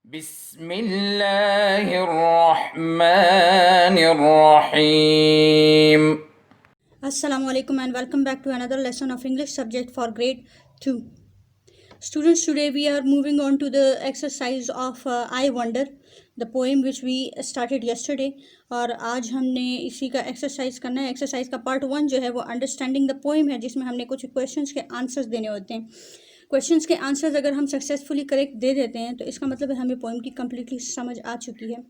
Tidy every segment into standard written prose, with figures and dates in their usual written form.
बिस्मिल्लाहिर्रहमानिर्रहीम। Assalamu alaikum and welcome back to another lesson of English subject for grade 2. Students, today we are moving on to the exercise of I Wonder, the poem which we started yesterday. और आज हमने इसी का exercise करना है. Exercise का part 1 जो है वो अंडरस्टैंडिंग द पोएम है, जिसमें हमने कुछ क्वेश्चंस के आंसर्स देने होते हैं. क्वेश्चंस के आंसर्स अगर हम सक्सेसफुली करेक्ट दे देते हैं तो इसका मतलब है हमें पोएम की कम्प्लीटली समझ आ चुकी है.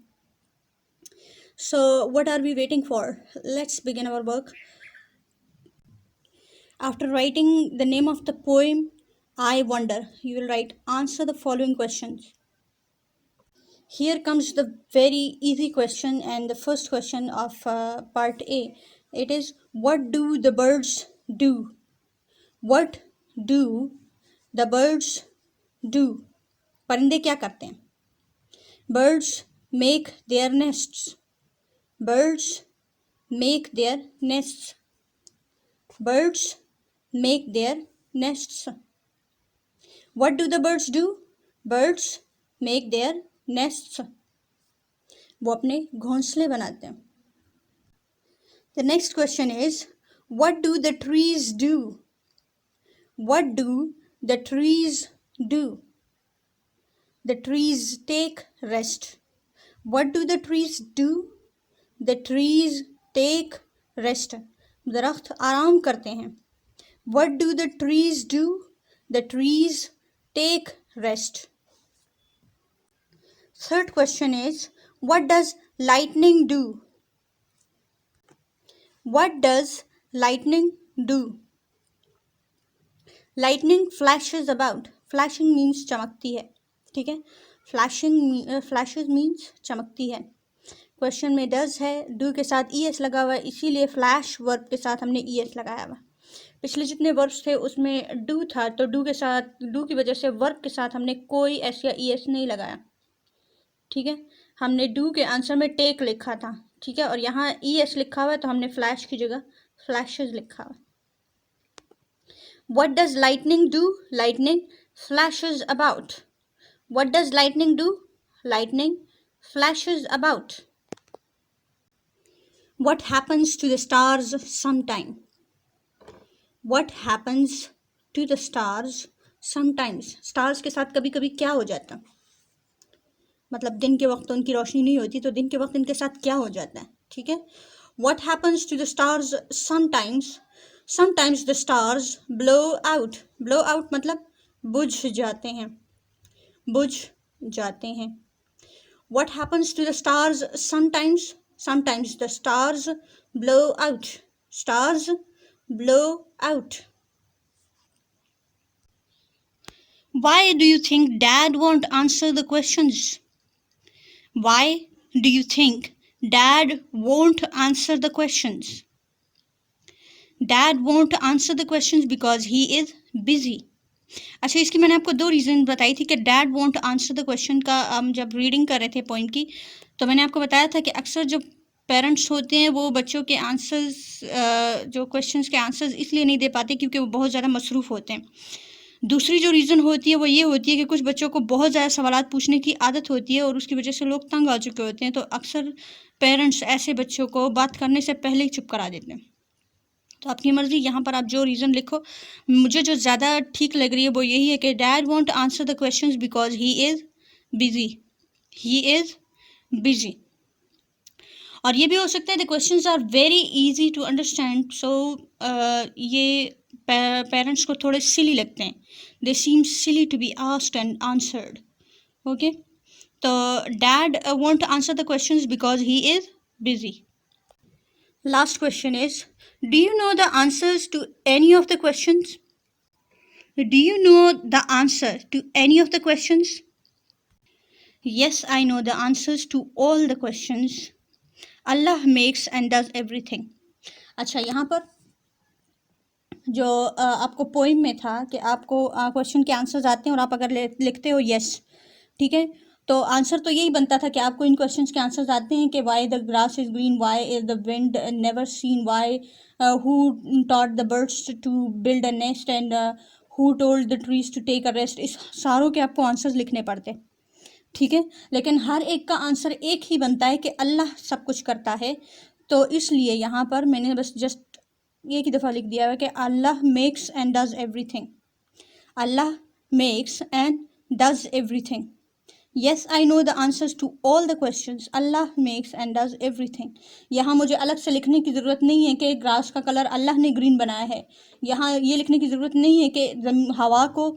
So what are we waiting for? Let's begin our work. After writing the name of the poem, I Wonder, you will write answer the following questions. Here comes the very easy question and the first question of part A. It is, what do the birds do? What do the birds do? परिंदे क्या करते हैं? Birds make their nests. Birds make their nests. Birds make their nests. What do the birds do? Birds make their nests. वो अपने घोंसले बनाते हैं. The next question is, what do the trees do? What do the trees do? The trees take rest. What do the trees do? The trees take rest. दरख्त आराम करते हैं. What do the trees do? The trees take rest. Third question is, what does lightning do? What does lightning do? Lightning flashes about. Flashing means चमकती है. ठीक है. Flashes means चमकती है. क्वेश्चन में does है, do के साथ es लगा हुआ है, इसीलिए फ्लैश वर्ब के साथ हमने es लगाया हुआ. पिछले जितने वर्ब्स थे उसमें डू था, तो डू के साथ, डू की वजह से वर्ब के साथ हमने कोई एस या ई एस नहीं लगाया. ठीक है. हमने डू के आंसर में टेक लिखा था. ठीक है. और यहाँ ई एस लिखा हुआ है तो हमने फ्लैश की जगह फ्लैशेस लिखा हुआ. What does lightning do? Lightning flashes about. What does lightning do? Lightning flashes about. What happens to the stars sometime? What happens to the stars sometimes? Stars के साथ कभी कभी क्या हो जाता है? मतलब दिन के वक्त उनकी रोशनी नहीं होती, तो दिन के वक्त इनके साथ क्या हो जाता है. ठीक है. What happens to the stars sometimes? Sometimes the stars blow out. Blow out मतलब बुझ जाते हैं. बुझ जाते हैं. What happens to the stars sometimes? Sometimes the stars blow out. Stars blow out. Why do you think Dad won't answer the questions? Why do you think Dad won't answer the questions? Dad won't answer the questions because he is busy. अच्छा, इसकी मैंने आपको 2 reason बताई थी कि dad won't answer the question का. हम जब रीडिंग कर रहे थे पॉइंट की, तो मैंने आपको बताया था कि अक्सर जो पेरेंट्स होते हैं वो बच्चों के आंसर्स, जो क्वेश्चंस के आंसर्स इसलिए नहीं दे पाते क्योंकि वो बहुत ज़्यादा मसरूफ़ होते हैं. दूसरी जो रीज़न होती है वो ये होती है कि कुछ बच्चों को बहुत ज़्यादा सवालात पूछने की आदत होती है और उसकी वजह से लोग तंग आ चुके होते हैं. तो अक्सर पेरेंट्स ऐसे बच्चों को बात करने से पहले ही चुप करा देते हैं. तो आपकी मर्ज़ी, यहाँ पर आप जो रीज़न लिखो. मुझे जो ज़्यादा ठीक लग रही है वो यही है कि dad won't answer the questions because he is busy. He is busy. और ये भी हो सकता है the questions are very easy to understand. So ये पेरेंट्स को थोड़े सिली लगते हैं. They seem silly to be asked and answered. Okay. तो dad won't answer the questions because he is busy. Last question is, do you know the answers to any of the questions? Do you know the answer to any of the questions? Yes, I know the answers to all the questions. Allah makes and does everything. अच्छा, यहाँ पर जो आपको poem में था कि आपको question के आंसर्स आते हैं और आप अगर लिखते हो यस, ठीक है, तो आंसर तो यही बनता था कि आपको इन क्वेश्चंस के आंसर्स आते हैं कि why the grass is green, why is the wind never seen, why who taught the birds to build a nest and who told the trees to take a rest. इस सारों के आपको answers लिखने पड़ते. ठीक है, लेकिन हर एक का आंसर एक ही बनता है कि अल्लाह सब कुछ करता है। तो इसलिए यहाँ पर मैंने बस जस्ट एक ही दफ़ा लिख दिया है कि Allah makes and does everything. Allah makes and does everything. Yes I know the answers to all the questions. Allah makes and does everything. यहाँ मुझे अलग से लिखने की ज़रूरत नहीं है कि ग्रास का कलर अल्लाह ने ग्रीन बनाया है। यहाँ ये लिखने की ज़रूरत नहीं है कि हवा को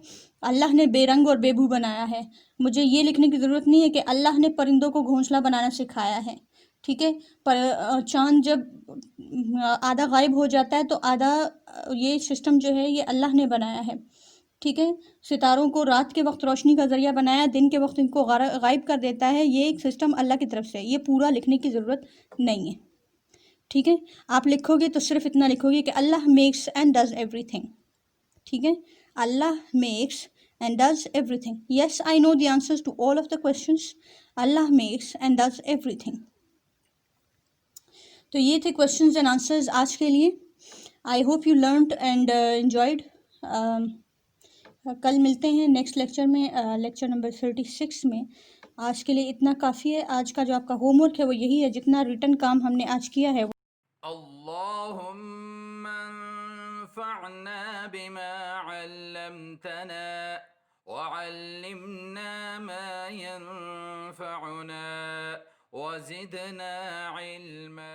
अल्लाह ने बेरंग और बेबू बनाया है। मुझे ये लिखने की ज़रूरत नहीं है कि अल्लाह ने परिंदों को घोंसला बनाना सिखाया है। ठीक है, पर चाँद जब आधा गायब हो जाता है तो आधा ये सिस्टम जो है ये अल्लाह ने बनाया है। ठीक है, सितारों को रात के वक्त रोशनी का ज़रिया बनाया, दिन के वक्त इनको गायब कर देता है। ये एक सिस्टम अल्लाह की तरफ से है, ये पूरा लिखने की ज़रूरत नहीं है। ठीक है, आप लिखोगे तो सिर्फ इतना लिखोगे कि Allah makes and does everything. ठीक है, Allah makes and does everything. Yes I know the answers to all of the questions. Allah makes and does everything. तो ये थे क्वेश्चंस एंड आंसर्स आज के लिए। I hope you learned and enjoyed. कल मिलते हैं नेक्स्ट लेक्चर में, लेक्चर नंबर 36 में। आज के लिए इतना काफ़ी है। आज का जो आपका होमवर्क है वो यही है, जितना रिटर्न काम हमने आज किया है। अल्लाहुम्मा अंफ़अना बिमा अल्लमतना वअल्लिमना मा यंफ़अना वज़िदना इल्मा।